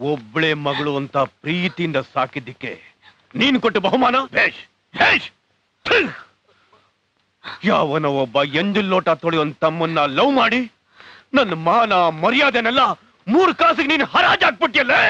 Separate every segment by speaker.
Speaker 1: ಒಬ್ಳೆ ಮಗಳು ಅಂತ ಪ್ರೀತಿಯಿಂದ ಸಾಕಿದ್ದಕ್ಕೆ ನೀನು ಕೊಟ್ಟ ಬಹುಮಾನ ಯಾವನ ಒಬ್ಬ ಎಂಜಲ್ ಲೋಟ ತೊಳೆಯುವಂತ ತಮ್ಮನ್ನ ಲವ್ ಮಾಡಿ ನನ್ನ ಮಾನ ಮರ್ಯಾದೆನೆಲ್ಲ 3 ಕಾಸಿಗೆ ನೀನು ಹರಾಜಾಕ್ಬಿಟ್ಟಿಯಲ್ಲೇ.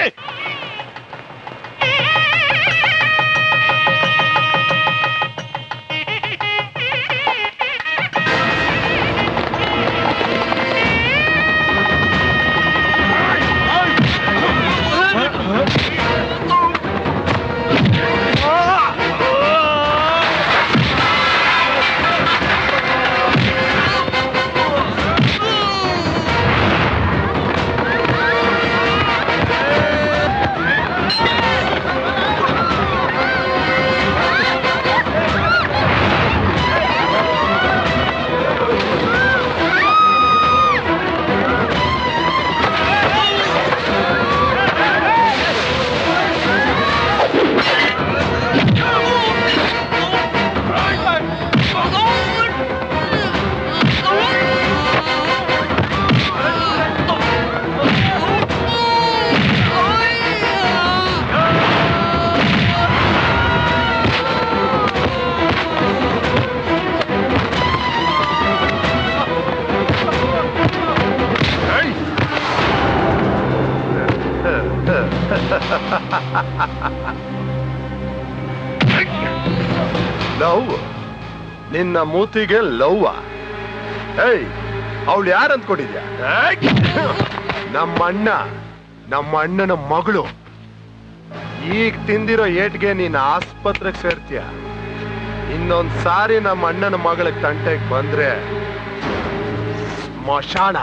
Speaker 2: ಲವ್ ನಿನ್ನ ಮೂತಿಗೆ ಲವ್ವ? ಏಯ್, ಅವಳು ಯಾರು ಅಂದ್ಕೊಂಡಿದ್ಯಾ? ನಮ್ಮ ಅಣ್ಣನ ಮಗಳು. ಈಗ ತಿಂದಿರೋ ಏಟ್ಗೆ ನೀನ್ ಆಸ್ಪತ್ರೆಗೆ ಸೇರ್ತೀಯ. ಇನ್ನೊಂದ್ ಸಾರಿ ನಮ್ಮ ಅಣ್ಣನ ಮಗಳಿಗೆ ತಂಟೆಗೆ ಬಂದ್ರೆ ಸ್ಮಶಾನ.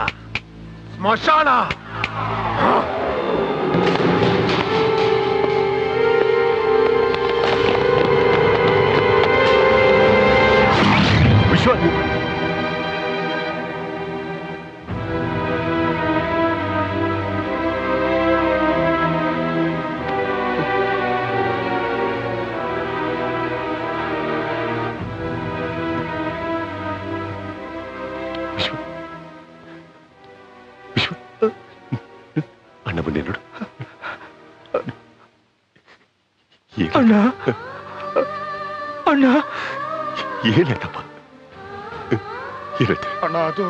Speaker 1: ಅಣ್ಣ ಬನ್ನಿ ನೋಡು.
Speaker 3: ಅಣ್ಣ ಅಣ್ಣ
Speaker 1: ಏನಾಯ್ತಪ್ಪ? ಇರುತ್ತೆ
Speaker 3: ಅಣ್ಣ. ಅದು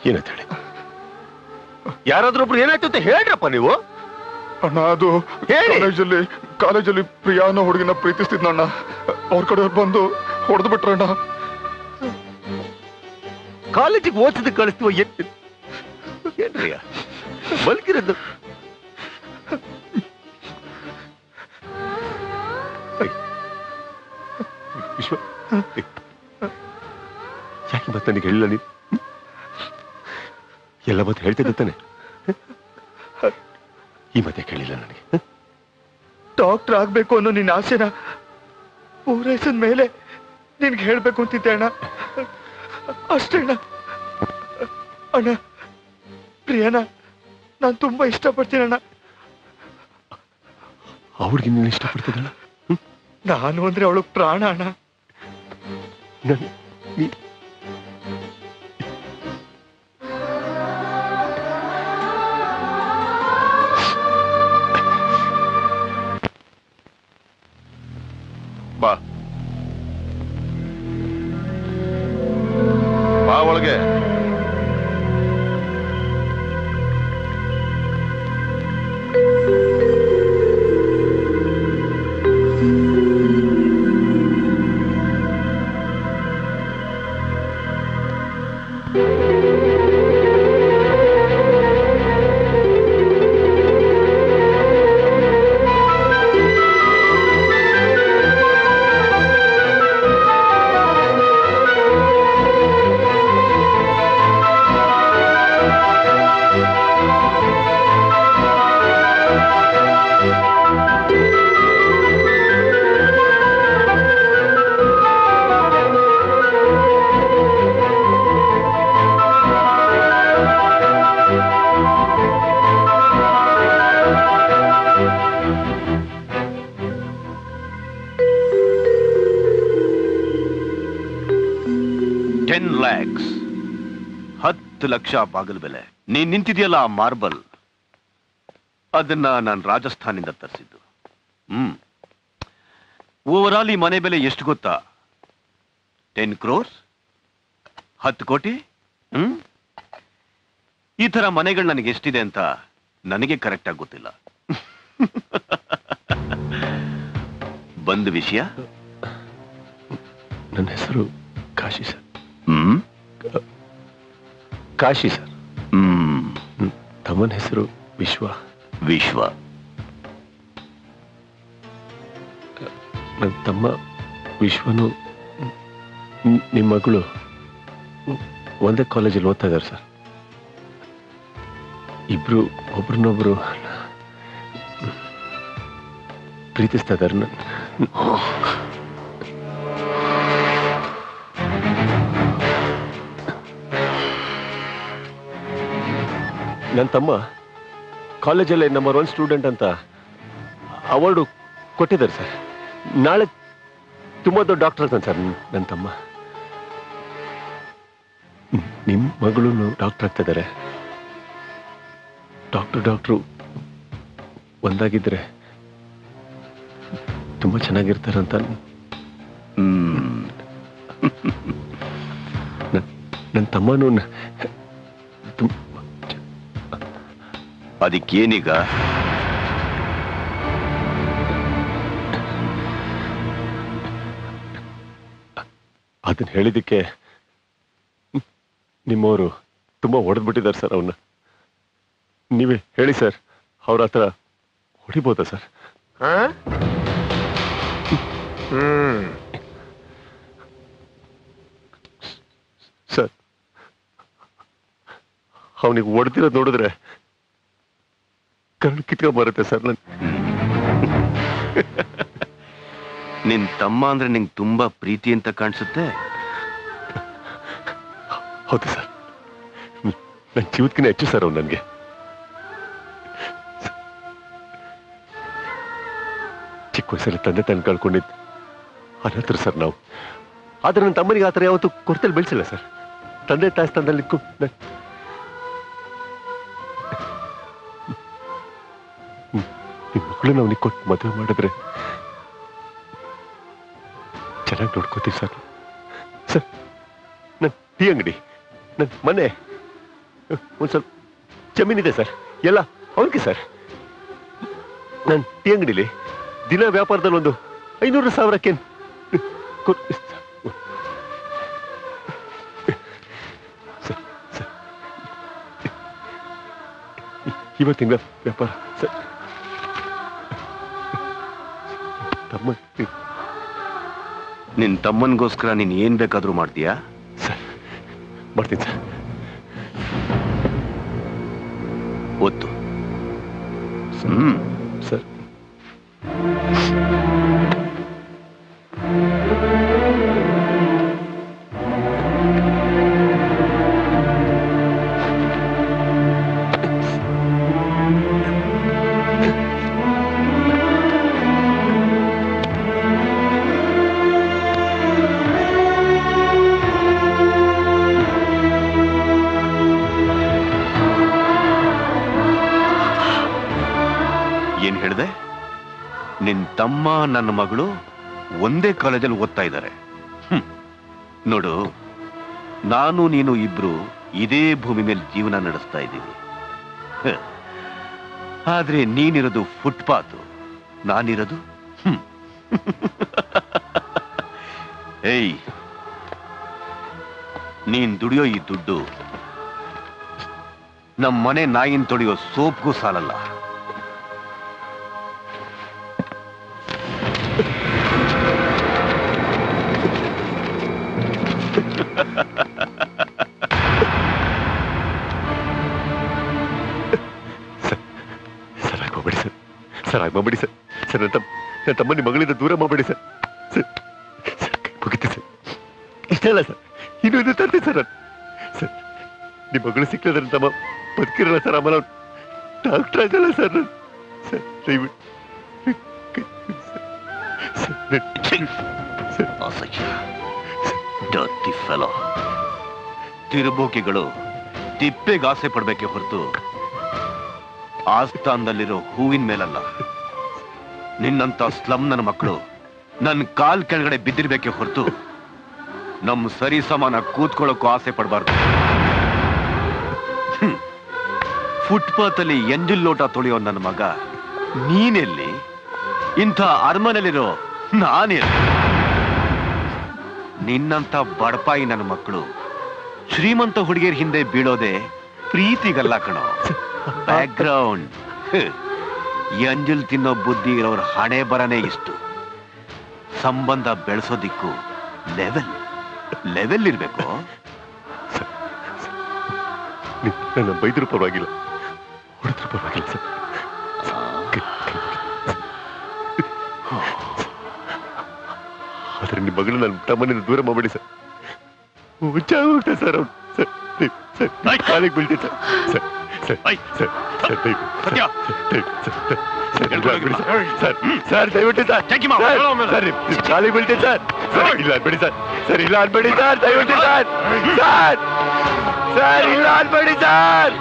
Speaker 1: ಏನಾಯ್ತು ಹೇಳಿ. ಯಾರಾದ್ರೂ ಒಬ್ರು ಏನಾಯ್ತು ಅಂತ ಹೇಳ್ರಪ್ಪ ನೀವು.
Speaker 3: ಅಣ್ಣ ಅದು ಕಾಲೇಜಲ್ಲಿ ಪ್ರಿಯಾನ ಹುಡುಗಿನ ಪ್ರೀತಿಸ್ತಿದ್ನಣ್ಣ. ಅವ್ರ ಕಡೆಯವ್ರು ಬಂದು ಹೊಡೆದು ಬಿಟ್ರಣ್ಣ.
Speaker 1: ಕಾಲೇಜಿಗೆ ಓದಿದ ಕಳಿಸ್ತೀವ ಏನ್ರಿಯ ಬಲ್ಕಿರದ್ದು. ವಿಶ್ವ ಯಾಕೆ ಮತ್ತೆ ನನಗೆ ಹೇಳಿಲ್ಲ ನೀನು? ಎಲ್ಲ ಮತ್ತೆ ಹೇಳ್ತಿದ್ದ ತಾನೆ. ಈ ಮತ್ತೆ ಕೇಳಿಲ್ಲ ನನಗೆ.
Speaker 3: ಡಾಕ್ಟರ್ ಆಗ್ಬೇಕು ಅನ್ನೋ ನಿನ್ನ ಆಸೆನ ಪೂರೈಸಿದ ಮೇಲೆ ನಿನ್ಗೆ ಹೇಳ್ಬೇಕು ಅಂತಿದ್ದೆ ಅಣ್ಣ. ಅಷ್ಟೇ ಅಣ್ಣ. ಅಣ್ಣ, ಪ್ರಿಯಾನ ನಾನು ತುಂಬಾ ಇಷ್ಟಪಡ್ತೀನಿ ಅಣ್ಣ.
Speaker 1: ಅವಳಿಗೆ ನೀನು ಇಷ್ಟಪಡ್ತಿದ್ದಲ್ಲ?
Speaker 3: ನಾನು ಅಂದ್ರೆ ಅವಳಿಗೆ ಪ್ರಾಣ ಅಣ್ಣ.
Speaker 2: ಬಾ ಒಳಗೆ.
Speaker 1: $10 lakhs. 10 ಲಕ್ಷ ಬಾಗಿಲು ಬೆಲೆ. ನೀನ್ ನಿಂತಿದೆಯಲ್ಲ ಆ ಮಾರ್ಬಲ್, ಅದನ್ನ ನಾನು ರಾಜಸ್ಥಾನಿಂದ ತರಿಸಿದ್ದು. ಓವರ್ ಆಲ್ ಈ ಮನೆ ಬೆಲೆ ಎಷ್ಟು ಗೊತ್ತಾ? 10 crores, 10 ಕೋಟಿ. ಈ ತರ ಮನೆಗಳು ನನಗೆ ಎಷ್ಟಿದೆ ಅಂತ ನನಗೆ ಕರೆಕ್ಟ್ ಆಗಿ ಗೊತ್ತಿಲ್ಲ. ಬಂದ ವಿಷಯ,
Speaker 4: ನನ್ನ ಹೆಸರು ಕಾಶಿ ಸರ್. ಕಾಶಿ ಸರ್. ತಮ್ಮನ ಹೆಸರು ವಿಶ್ವ.
Speaker 1: ವಿಶ್ವ.
Speaker 4: ನನ್ನ ತಮ್ಮ ವಿಶ್ವನು ನಿಮ್ಮ ಮಗಳು ಒಂದೇ ಕಾಲೇಜಲ್ಲಿ ಓದ್ತಾ ಇದ್ದಾರೆ ಸರ್. ಇಬ್ರು ಒಬ್ರನ್ನೊಬ್ರು ಪ್ರೀತಿಸ್ತಾ ಇದ್ದಾರೆ. ನನ್ನ ತಮ್ಮ ಕಾಲೇಜಲ್ಲೇ ನಂಬರ್ 1 ಸ್ಟೂಡೆಂಟ್ ಅಂತ ಅವಾರ್ಡು ಕೊಟ್ಟಿದ್ದಾರೆ ಸರ್. ನಾಳೆ ತುಂಬಾ ದೊಡ್ಡ ಡಾಕ್ಟರ್ ಆಗ್ತಾನೆ ಸರ್ ನನ್ನ ತಮ್ಮ. ನಿಮ್ಮ ಮಗಳು ಡಾಕ್ಟರ್ ಆಗ್ತಾ ಇದ್ದಾರೆ. ಡಾಕ್ಟ್ರು ಒಂದಾಗಿದ್ರೆ ತುಂಬಾ ಚೆನ್ನಾಗಿರ್ತಾರಂತ. ನನ್ನ ತಮ್ಮನೂ
Speaker 1: ಅದಕ್ಕೇನೀಗ?
Speaker 4: ಅದನ್ನ ಹೇಳಿದಕ್ಕೆ ನಿಮ್ಮವರು ತುಂಬಾ ಹೊಡೆದ್ಬಿಟ್ಟಿದ್ದಾರೆ ಸರ್ ಅವನ್ನ. ನೀವೇ ಹೇಳಿ ಸರ್, ಅವ್ರ ಹತ್ರ ಹೊಡಿಬೋದಾ ಸರ್? ಸರ್, ಅವನಿಗೆ ಹೊಡೆದಿರೋದು ನೋಡಿದ್ರೆ ಕಣ್ಣು ಕಿತ್ಕೊಂಡ್ ಬರುತ್ತೆ ಸರ್.
Speaker 1: ನಿನ್ ತಮ್ಮ ಅಂದ್ರೆ ನಿಂಗೆ ತುಂಬಾ ಪ್ರೀತಿ ಅಂತ ಕಾಣಿಸುತ್ತೆ.
Speaker 4: ಹೌದು ಸರ್, ನನ್ನ ಜೀವಕ್ಕಿಂತ ಹೆಚ್ಚು ಸರ್ ಅವ್ನು ನನಗೆ. ಚಿಕ್ಕ ವಯಸ್ಸಲ್ಲಿ ತಂದೆ ತಾನು ಕಳ್ಕೊಂಡಿದ್ದು ಅನಾಥರ ಸರ್ ನಾವು. ಆದ್ರೆ ನನ್ನ ತಮ್ಮನಿಗೆ ಆ ಥರ ಯಾವತ್ತೂ ಕೊರತೆಲಿ ಬೆಳೆಸಿಲ್ಲ ಸರ್. ತಂದೆ ತಾಯಿ ಸ್ಥಾನದಲ್ಲಿ ನಿಮ್ಮ ಮಕ್ಕಳನ್ನ ಅವನಿಗೆ ಕೊಟ್ಟು ಮದುವೆ ಮಾಡಿದ್ರೆ ಚೆನ್ನಾಗಿ ನೋಡ್ಕೋತೀವಿ ಸರ್. ಸರ್, ನನ್ನ ಟೀ ಅಂಗಡಿ, ನನ್ನ ಮನೆ, ಒಂದು ಸ್ವಲ್ಪ ಜಮೀನಿದೆ ಸರ್, ಎಲ್ಲ ಅವನಿಗೆ ಸರ್. ನನ್ನ ಟೀ ಅಂಗಡಿಲಿ ದಿನ ವ್ಯಾಪಾರದಲ್ಲಿ ಒಂದು 500,000 ಇವತ್ತಿನ ವ್ಯಾಪಾರ ಸರ್. ತಮ್ಮ
Speaker 1: ನಿನ್ ತಮ್ಮನಿಗೋಸ್ಕರ ನೀನ್ ಏನ್ ಬೇಕಾದ್ರೂ ಮಾಡ್ತೀಯಾ?
Speaker 4: ಸರ್, ಮಾಡ್ತೀನಿ ಸರ್.
Speaker 1: ಒತ್ತು.
Speaker 4: ಸರ್,
Speaker 1: ಏನ್ ಹೇಳ್ದೆ? ನಿನ್ ತಮ್ಮ ನನ್ನ ಮಗಳು ಒಂದೇ ಕಾಲೇಜಲ್ಲಿ ಓದ್ತಾ ಇದ್ದಾರೆ. ನೋಡು, ನಾನು ನೀನು ಇಬ್ರು ಇದೇ ಭೂಮಿ ಮೇಲೆ ಜೀವನ ನಡೆಸ್ತಾ ಇದ್ದೀವಿ. ಆದ್ರೆ ನೀನಿರೋದು ಫುಟ್ಪಾತ್, ನಾನಿರೋದು ಏಯ್, ನೀನ್ ದುಡಿಯೋ ಈ ದುಡ್ಡು ನಮ್ಮ ಮನೆ ನಾಯಿನ ತೊಳೆಯೋ ಸೋಪ್ಗೂ ಸಾಲಲ್ಲ.
Speaker 4: ಸರ್, ಆಗ್ಬೇಡಿ ಸರ್. ಸರ್, ಆಗ್ಬೇಡಿ ಸರ್. ಸರ್, ನನ್ನ ತಮ್ಮ ನಿಮ್ಮ ಮಗಳಿಂದ ದೂರ ಮಾಡಬೇಡಿ ಸರ್. ಸರ್, ಮುಗಿತಿ ಸರ್. ಇಷ್ಟಲ್ಲ ಸರ್, ಇನ್ನೊಂದು ತರ್ತೀನಿ ಸರ್. ಸರ್, ನಿಮ್ಮ ಮಗಳು ಸಿಕ್ಕಿದ್ರೆ ನನ್ನ ತಮ್ಮ ಬದುಕಿರಲ್ಲ ಸರ್. ಆಮೇಲೆ ಡಾಕ್ಟರ್ ಆಗಲ್ಲ ಸರ್. ಸರ್, ದಯವಿಟ್ಟು
Speaker 1: ತಿರುಬೋಕಿಗಳು ತಿಪ್ಪೆಗೆ ಆಸೆ ಪಡ್ಬೇಕೆ ಹೊರತು ಆಸ್ಥಾನದಲ್ಲಿರೋ ಹೂವಿನ ಮೇಲಲ್ಲ. ನಿನ್ನಂತ ಸ್ಲಮ್ ನನ್ನ ಮಕ್ಕಳು ನನ್ನ ಕಾಲ್ ಕೆಳಗಡೆ ಬಿದ್ದಿರ್ಬೇಕೆ ಹೊರತು ನಮ್ಮ ಸರಿ ಸಮಾನ ಕೂತ್ಕೊಳ್ಳೋಕ್ಕೂ ಆಸೆ ಪಡಬಾರ್ದು. ಫುಟ್ಪಾತ್ ಅಲ್ಲಿ ಎಂಜಿಲ್ ಲೋಟ ತೊಳೆಯೋ ನನ್ನ ಮಗ ನೀನೆಲ್ಲಿ? ಇಂಥ ಅರಮನೆಯಲ್ಲಿರೋ ನಾನೆಲ್ಲಿ? ನಿನ್ನಂತ ಬಡಪಾಯಿ ನನ್ನ ಮಕ್ಕಳು ಶ್ರೀಮಂತ ಹುಡುಗಿಯರ ಹಿಂದೆ ಬೀಳೋದೆ ಪ್ರೀತಿಗಲ್ಲ ಕಣೋ, ಬ್ಯಾಕ್ಗ್ರೌಂಡ್. ಎಂಜಲ್ ತಿನ್ನೋ ಬುದ್ಧಿ ಇರೋರ ಹಣೆ ಬರನೇ ಇಷ್ಟು. ಸಂಬಂಧ ಬೆಳೆಸೋದಿಕ್ಕೂ ಲೆವೆಲ್ ಇರ್ಬೇಕು.
Speaker 4: ನನ್ನ ಬೈದ್ರು ಪರವಾಗಿಲ್ಲ, ಹೊಡೆದ್ರು ಪರವಾಗಿಲ್ಲ ಸರ್. ಆದ್ರೆ ನಿಮ್ಮ ಮಗಳು ನನ್ನ ತಮ್ಮನಿಂದ ದೂರ ಮಾಡಬೇಡಿ ಸರ್. ಹುಚ್ಚಾಗ್ಬಿಟ್ಟೆ ಸರ್ ಅವ್ನು. ಸರ್ ಕಾಲಿಗೆ ಬೀಳ್ತೀನಿ ಸರ್. ಸರ್ ದಯವಿಟ್ಟು ಸರ್ ಕಾಲಿಗೆ ಬೀಳ್ತೀನಿ ಸರ್. ಇಲ್ಲ ಅನ್ಬೇಡಿ ಸರ್. ಸರ್ ಇಲ್ಲ ಅನ್ಬೇಡಿ ಸರ್, ದಯವಿಟ್ಟು ಸರ್. ಸರ್ ಇಲ್ಲ ಅನ್ಬೇಡಿ ಸರ್.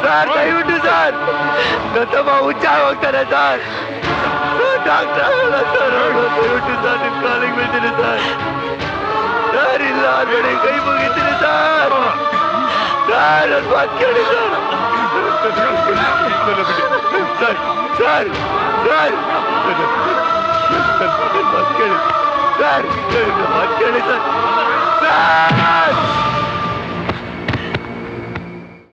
Speaker 4: ಸರ್ ದಯವಿಟ್ಟು ಸರ್, ನನ್ನ ತಮ್ಮ ಹುಚ್ಚಾಗಿ ಹೋಗ್ತಾನೆ ಸರ್. ಡಾಕ್ಟರ್ ಸರ್ ದಯವಿಟ್ಟು ಸರ್ ನಿಮ್ಮ ಕಾಲಿಗೆ ಬೀಳ್ತೀನಿ ಸರ್. ಸರ್ ಇಲ್ಲ ಅನ್ಬೇಡಿ, ಕೈ ಮುಗಿತೀನಿ ಸರ್. ಸರ್ ನನ್ನ ಮಾತು ಕೇಳಿ ಸರ್. ಸರ್ ಸರ್ ಸರ್ ನನ್ನ ಮಾತು ಕೇಳಿ ಸರ್. ನನ್ನ ಮಾತು ಕೇಳಿ ಸರ್. ಸರ್